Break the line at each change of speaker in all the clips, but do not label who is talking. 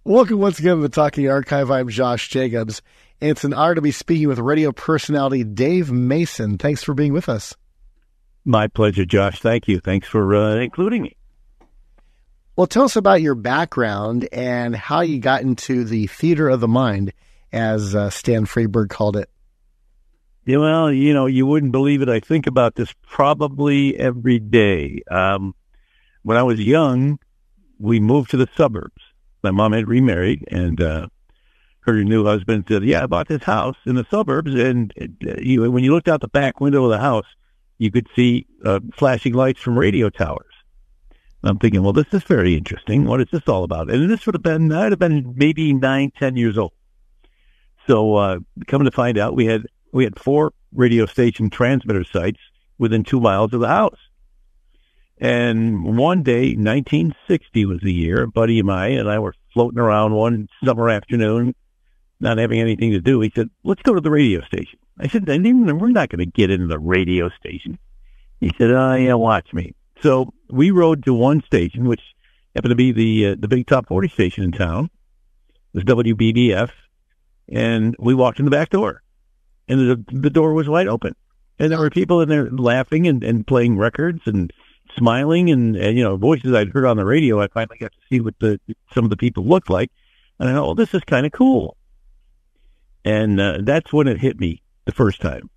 Welcome once again to the Talking Archive. I'm Josh Jacobs, and it's an honor to be speaking with radio personality Dave Mason. Thanks for being with us.
My pleasure, Josh. Thank you. Thanks for including me.
Well, tell us about your background and how you got into the theater of the mind, as Stan Freberg called it.
Yeah, well, you wouldn't believe it. I think about this probably every day. When I was young, we moved to the suburbs. My mom had remarried, and her new husband said, yeah, I bought this house in the suburbs, and when you looked out the back window of the house, you could see flashing lights from radio towers. And I'm thinking, well, this is very interesting. What is this all about? And this I'd have been maybe 9, 10 years old. So coming to find out, we had 4 radio station transmitter sites within 2 miles of the house. And one day, 1960 was the year, a buddy of mine and I were floating around one summer afternoon, not having anything to do. He said, let's go to the radio station. I said, we're not going to get into the radio station. He said, oh, yeah, watch me. So we rode to one station, which happened to be the big top 40 station in town. It was WBBF. And we walked in the back door. And the door was wide open. And there were people in there laughing and playing records and smiling and voices I'd heard on the radio. I finally got to see what some of the people looked like. And I thought, well, this is kind of cool. And that's when it hit me the first time.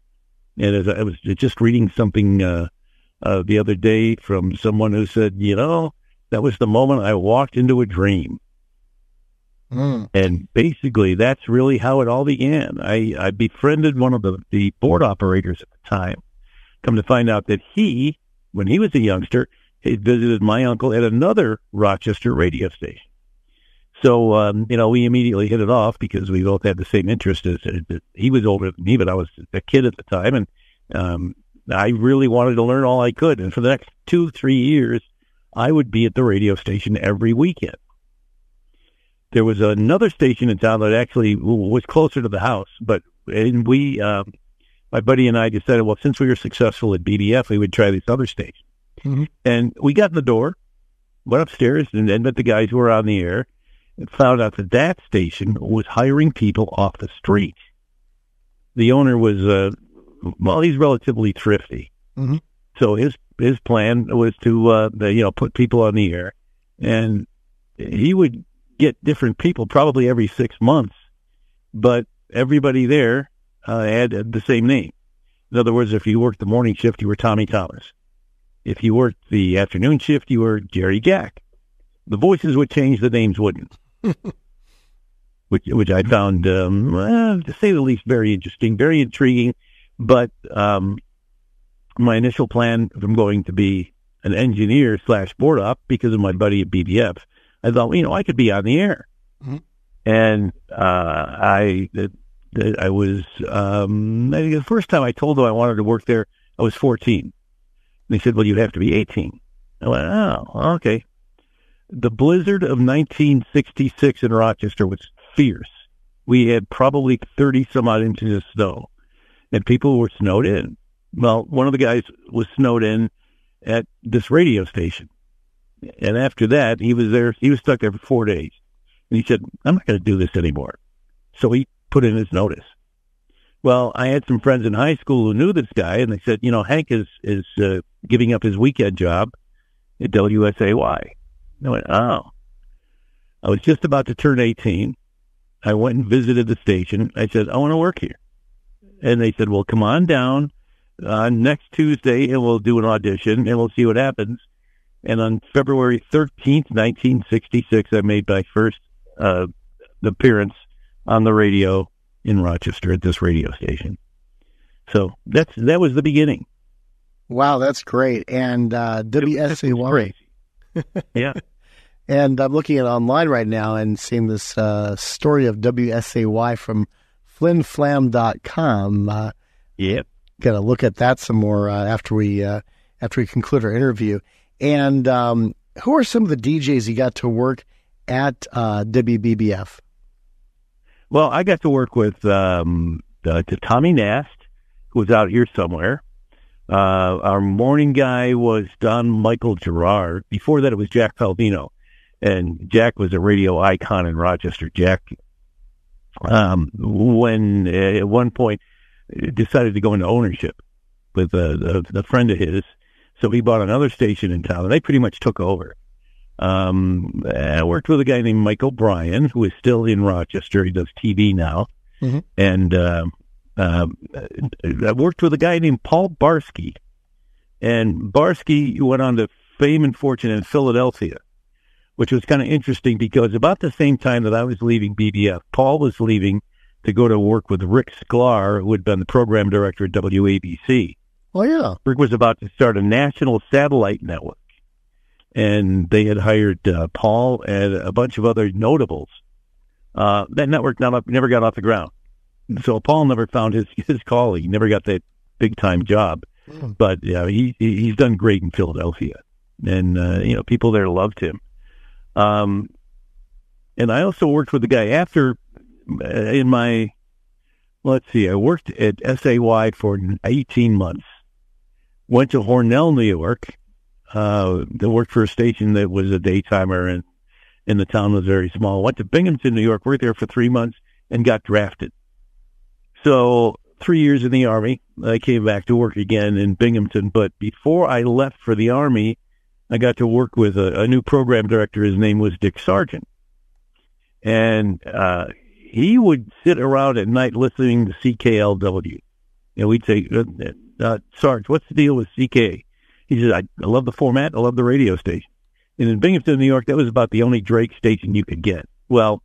And as I was just reading something the other day from someone who said, that was the moment I walked into a dream. And basically, that's really how it all began. I befriended one of the board operators at the time. Come to find out that when he was a youngster, he visited my uncle at another Rochester radio station. So, we immediately hit it off because we both had the same interest. He was older than me, but I was a kid at the time. And I really wanted to learn all I could. And for the next 2-3 years, I would be at the radio station every weekend. There was another station in town that actually was closer to the house, but my buddy and I decided, well, since we were successful at BBF, we would try this other station. Mm-hmm. And we got in the door, went upstairs, and met the guys who were on the air, and found out that station was hiring people off the street. The owner was, he's relatively thrifty. Mm-hmm. So his plan was to, put people on the air, and he would get different people probably every 6 months, but everybody there had the same name. In other words, if you worked the morning shift, you were Tommy Thomas. If you worked the afternoon shift, you were Jerry Gack. The voices would change, the names wouldn't. which I found, to say the least, very interesting, very intriguing. But my initial plan from going to be an engineer / board op, because of my buddy at BBF, I thought, I could be on the air. Mm-hmm. And I was, I think the first time I told them I wanted to work there, I was 14. And they said, well, you'd have to be 18. I went, oh, okay. The blizzard of 1966 in Rochester was fierce. We had probably 30 some odd inches of snow, and people were snowed in. Well, one of the guys was snowed in at this radio station. And after that, he was stuck there for 4 days. And he said, I'm not going to do this anymore. So he put in his notice. Well, I had some friends in high school who knew this guy, and they said, Hank is giving up his weekend job at WSAY. And I went, oh. I was just about to turn 18. I went and visited the station. I said, I want to work here. And they said, well, come on down next Tuesday, and we'll do an audition, and we'll see what happens. And on February 13th, 1966, I made my first appearance on the radio in Rochester at this radio station. So that was the beginning.
Wow, that's great. And WSAY.
Crazy. Yeah.
And I'm looking at online right now and seeing this story of WSAY from flimflam.com.
Yep.
Got to look at that some more after we conclude our interview. And who are some of the DJs you got to work at WBBF?
Well, I got to work with Tommy Nast, who was out here somewhere. Our morning guy was Don Michael Gerard. Before that, it was Jack Palvino. And Jack was a radio icon in Rochester. Jack, when at one point decided to go into ownership with a friend of his, so he bought another station in town, and they pretty much took over. I worked with a guy named Mike O'Brien, who is still in Rochester. He does TV now. Mm-hmm. And I worked with a guy named Paul Barsky. And Barsky went on to fame and fortune in Philadelphia, which was kind of interesting because about the same time that I was leaving BBF, Paul was leaving to go to work with Rick Sklar, who had been the program director at WABC.
Oh, yeah.
Rick was about to start a national satellite network. And they had hired Paul and a bunch of other notables. That network never got off the ground. So Paul never found his calling. He never got that big-time job. Mm. But he's done great in Philadelphia. And, people there loved him. And I also worked with the guy after I worked at SAY for 18 months. Went to Hornell, New York. They worked for a station that was a daytimer, and the town was very small. Went to Binghamton, New York, worked there for 3 months, and got drafted. So 3 years in the Army, I came back to work again in Binghamton. But before I left for the Army, I got to work with a new program director. His name was Dick Sargent. And he would sit around at night listening to CKLW. We'd say, Sarge, what's the deal with CK? He said, I love the format. I love the radio station. And in Binghamton, New York, that was about the only Drake station you could get. Well,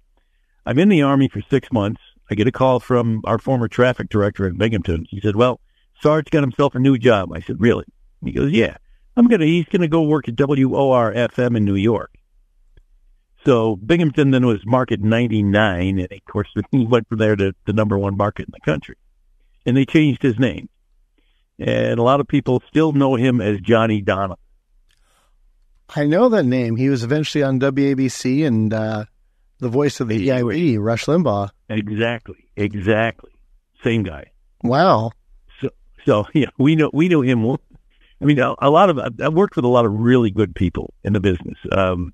I'm in the Army for 6 months. I get a call from our former traffic director in Binghamton. He said, well, Sarge got himself a new job. I said, really? He goes, yeah. He's going to go work at WOR-FM in New York. So Binghamton then was market 99, and of course he went from there to the number one market in the country. And they changed his name. And a lot of people still know him as Johnny Donovan.
I know that name. He was eventually on WABC and the voice of the EIB, Rush Limbaugh.
Exactly. Same guy.
Wow.
So yeah, we know him. I mean, I worked with a lot of really good people in the business. When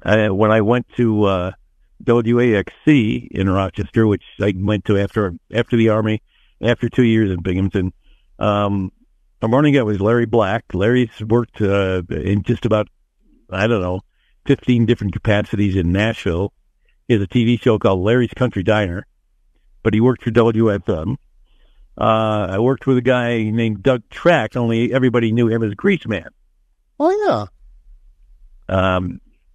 I went to WAXC in Rochester, which I went to after the Army, after 2 years in Binghamton, our morning guy was Larry Black. Larry's worked in just about, 15 different capacities in Nashville. He has a TV show called Larry's Country Diner, but he worked for WFM. I worked with a guy named Doug Track, only everybody knew him as Grease Man.
Oh, yeah.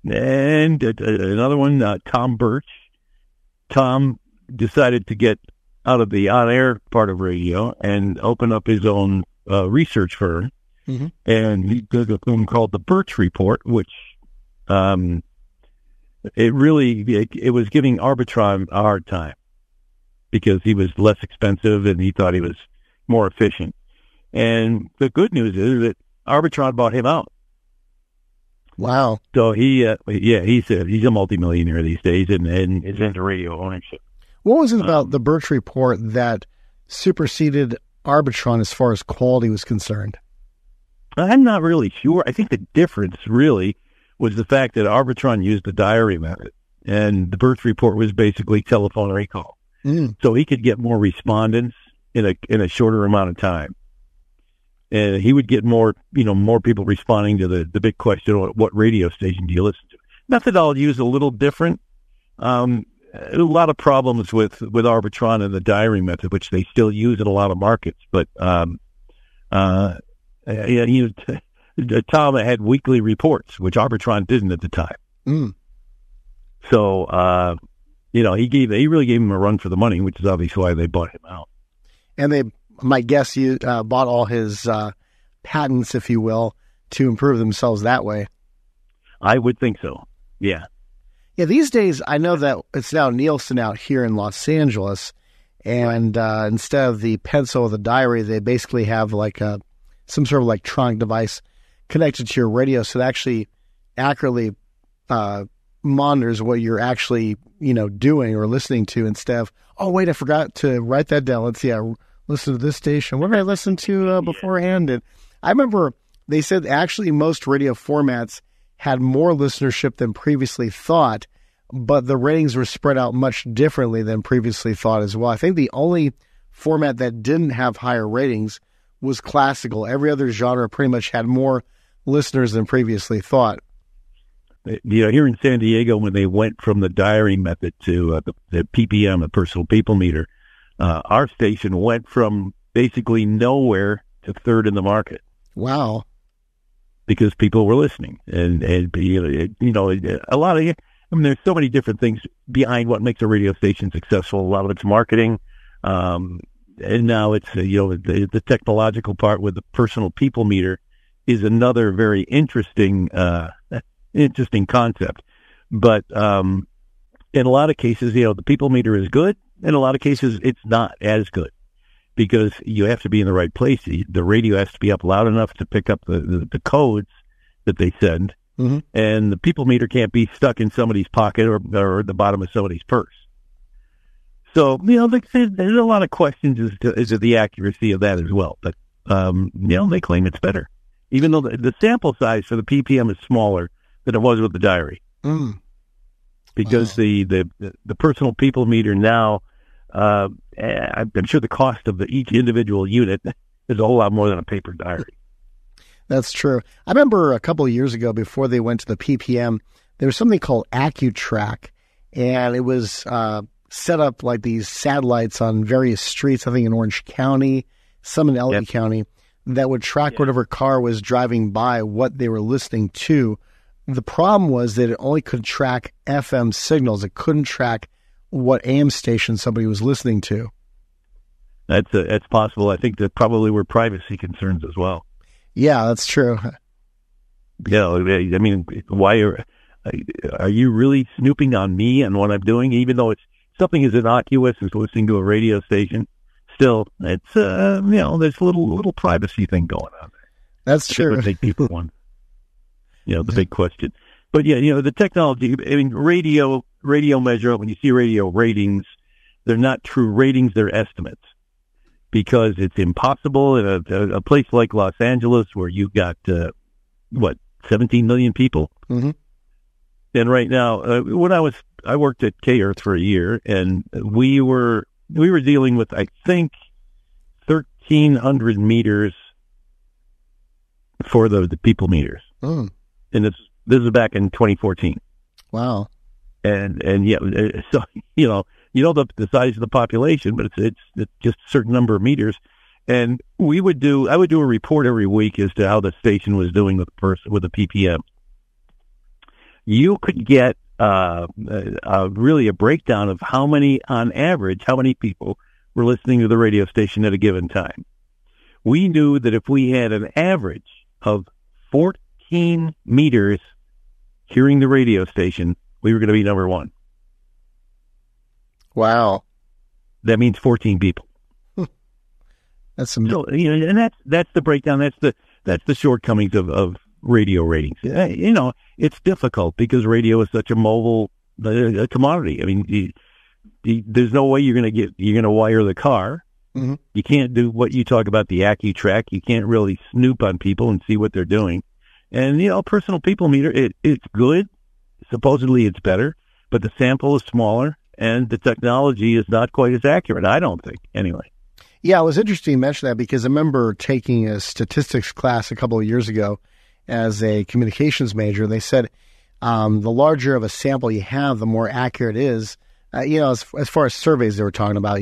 And another one, Tom Birch. Tom decided to get out of the on-air part of radio and open up his own research firm. Mm-hmm. And he did a thing called the Birch Report, which it was giving Arbitron a hard time because he was less expensive and he thought he was more efficient. And the good news is that Arbitron bought him out.
Wow.
So he said he's a multimillionaire these days and is into radio ownership.
What was it about the Birch Report that superseded Arbitron as far as quality was concerned?
I'm not really sure. I think the difference really was the fact that Arbitron used the diary method and the Birch Report was basically telephone recall. Mm. So he could get more respondents in a shorter amount of time. And he would get more people responding to the big question, what radio station do you listen to? Methodology is a little different. A lot of problems with Arbitron and the diary method, which they still use in a lot of markets. But Tom had weekly reports, which Arbitron didn't at the time. Mm. So, he really gave him a run for the money, which is obviously why they bought him out.
And they might guess you bought all his patents, if you will, to improve themselves that way.
I would think so. Yeah.
Yeah, these days, I know that it's now Nielsen out here in Los Angeles, and instead of the pencil or the diary, they basically have like some sort of electronic device connected to your radio, so it actually accurately monitors what you're actually, doing or listening to instead of, oh, wait, I forgot to write that down. Let's see, I listen to this station. What did I listen to beforehand? And I remember they said actually most radio formats had more listenership than previously thought, but the ratings were spread out much differently than previously thought as well. I think the only format that didn't have higher ratings was classical. Every other genre pretty much had more listeners than previously thought.
Here in San Diego, when they went from the diary method to the PPM, the personal people meter, our station went from basically nowhere to third in the market.
Wow.
Because people were listening. And a lot of, there's so many different things behind what makes a radio station successful. A lot of it's marketing. And now it's, the technological part with the personal people meter is another very interesting concept. But in a lot of cases, the people meter is good. In a lot of cases, it's not as good because you have to be in the right place. The radio has to be up loud enough to pick up the codes that they send. Mm-hmm. And the people meter can't be stuck in somebody's pocket or the bottom of somebody's purse. So, there's a lot of questions as to the accuracy of that as well. But, they claim it's better. Even though the sample size for the PPM is smaller than it was with the diary. Mm. Because the personal people meter now, I'm sure the cost of each individual unit is a whole lot more than a paper diary.
That's true. I remember a couple of years ago, before they went to the PPM, there was something called AccuTrack, and it was set up like these satellites on various streets, I think in Orange County, some in LA County, that would track whatever car was driving by, what they were listening to. The problem was that it only could track FM signals. It couldn't track what AM station somebody was listening to.
That's possible. I think that probably were privacy concerns as well.
Yeah, that's true.
Yeah, I mean, why are you really snooping on me and what I'm doing, even though it's something as innocuous as listening to a radio station? Still, it's there's a little privacy thing going on there.
That's true.
I think people want, the big question. But the technology. I mean, radio measure. When you see radio ratings, they're not true ratings; they're estimates, because it's impossible in a place like Los Angeles where you've got 17 million people. Mm-hmm. And right now, when I worked at K-Earth for a year, and we were dealing with, I think, 1,300 meters for the people meters. Mm. And this is back in 2014.
Wow.
And so, the size of the population, but it's just a certain number of meters. And I would do a report every week as to how the station was doing with the PPM. You could get really a breakdown of how many people were listening to the radio station at a given time. We knew that if we had an average of 14 meters hearing the radio station, we were going to be number one.
Wow.
That means 14 people.
That's amazing.
So, and that's the breakdown. That's the shortcomings of radio ratings. It's difficult because radio is such a mobile commodity. I mean, there's no way you're going to wire the car. Mm-hmm. You can't do what you talk about, the AccuTrack. You can't really snoop on people and see what they're doing. And, personal people meter, it's good. Supposedly it's better, but the sample is smaller and the technology is not quite as accurate, I don't think, anyway.
Yeah, it was interesting you mention that because I remember taking a statistics class a couple of years ago as a communications major. They said the larger of a sample you have, the more accurate it is. As far as surveys they were talking about,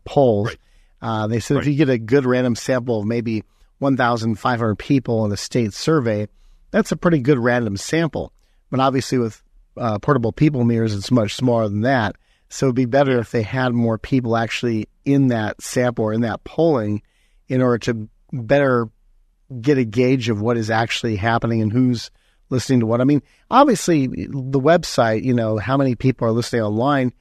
polls. Right. They said if you get a good random sample of maybe 1,500 people in a state survey, that's a pretty good random sample. But obviously with portable people meters, it's much smaller than that. So it'd be better if they had more people actually in that sample or in that polling in order to better get a gauge of what is actually happening and who's listening to what. I mean, obviously the website, how many people are listening online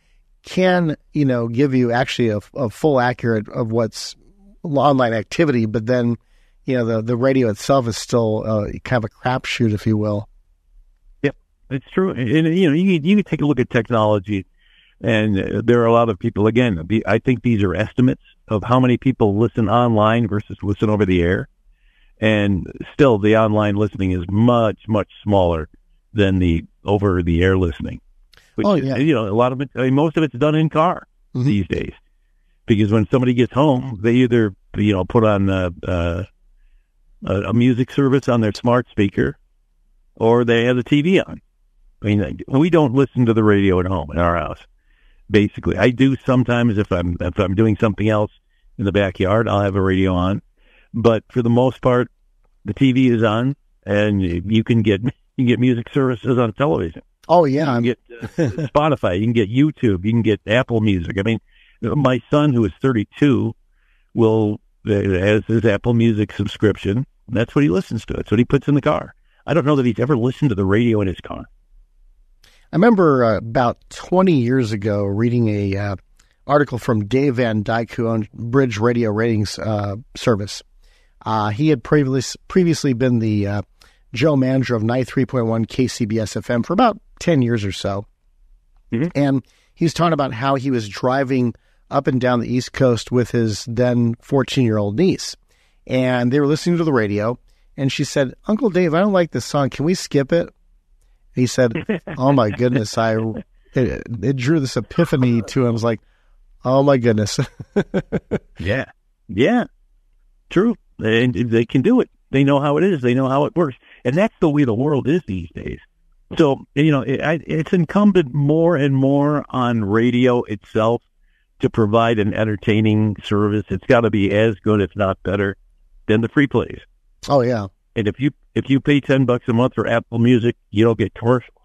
can, give you actually a full accurate of what's online activity, but then, the radio itself is still kind of a crapshoot, if you will.
Yep, it's true. And, you can take a look at technology, and there are a lot of people, again, I think these are estimates of how many people listen online versus listen over the air. And still, the online listening is much, much smaller than the over-the-air listening. Which, a lot of it, most of it's done in car these days. Because when somebody gets home, they either, put on a music service on their smart speaker, or they have the TV on. I mean, we don't listen to the radio at home in our house. Basically, I do sometimes if I'm doing something else in the backyard, I'll have a radio on. But for the most part, the TV is on, and you can get music services on television.
Oh yeah,
you can get Spotify, you can get YouTube, you can get Apple Music. I mean, my son, who is 32, has his Apple Music subscription. That's what he listens to. It's what he puts in the car. I don't know that he's ever listened to the radio in his car.
I remember about 20 years ago reading a article from Dave Van Dyke, who owned Bridge Radio Ratings Service. He had previously been the general manager of 93.1 KCBS FM for about 10 years or so. Mm-hmm. And he's talking about how he was driving up and down the East Coast with his then 14-year-old niece. And they were listening to the radio, and she said, "Uncle Dave, I don't like this song. Can we skip it?" He said, "Oh my goodness." It drew this epiphany to him. I was like, "Oh my goodness."
Yeah. True. They can do it. They know how it is. They know how it works. And that's the way the world is these days. So, it's incumbent more and more on radio itself to provide an entertaining service. It's got to be as good, if not better, than the free plays.
Oh, yeah.
And if you pay $10 a month for Apple Music, you don't get commercials.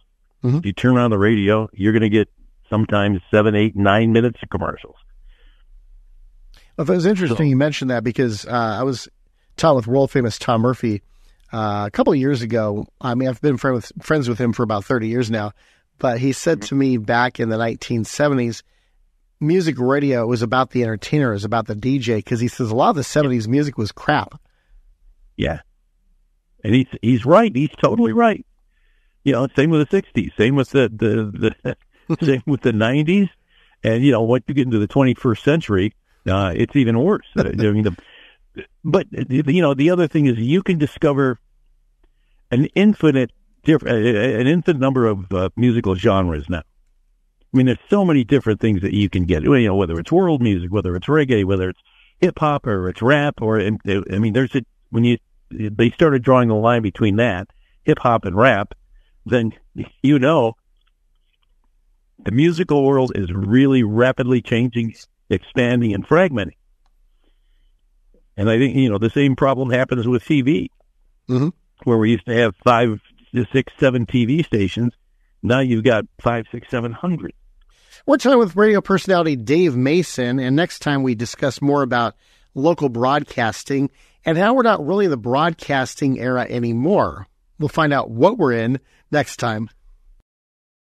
Mm-hmm. If you turn on the radio, you're going to get sometimes 7, 8, 9 minutes of commercials.
Well, it was interesting you mentioned that because I was talking with world famous Tom Murphy a couple of years ago. I mean, I've been friends with him for about 30 years now, but he said to me back in the 1970s, music radio was about the entertainer, it was about the DJ, because he says a lot of the 70s music was crap.
Yeah. And he's right. He's totally right. Same with the 60s, same with the same with the 90s. And, once you get into the 21st century, it's even worse. But the other thing is you can discover an infinite number of musical genres now. I mean, there's so many different things that you can get. Whether it's world music, whether it's reggae, whether it's hip hop or it's rap, they started drawing the line between that hip hop and rap, then the musical world is really rapidly changing, expanding, and fragmenting. And I think, the same problem happens with TV, where we used to have 5, 6, 7 TV stations. Now you've got 5, 6, 700.
We're talking with radio personality Dave Mason, and next time we discuss more about local broadcasting and how we're not really in the broadcasting era anymore. We'll find out what we're in next time.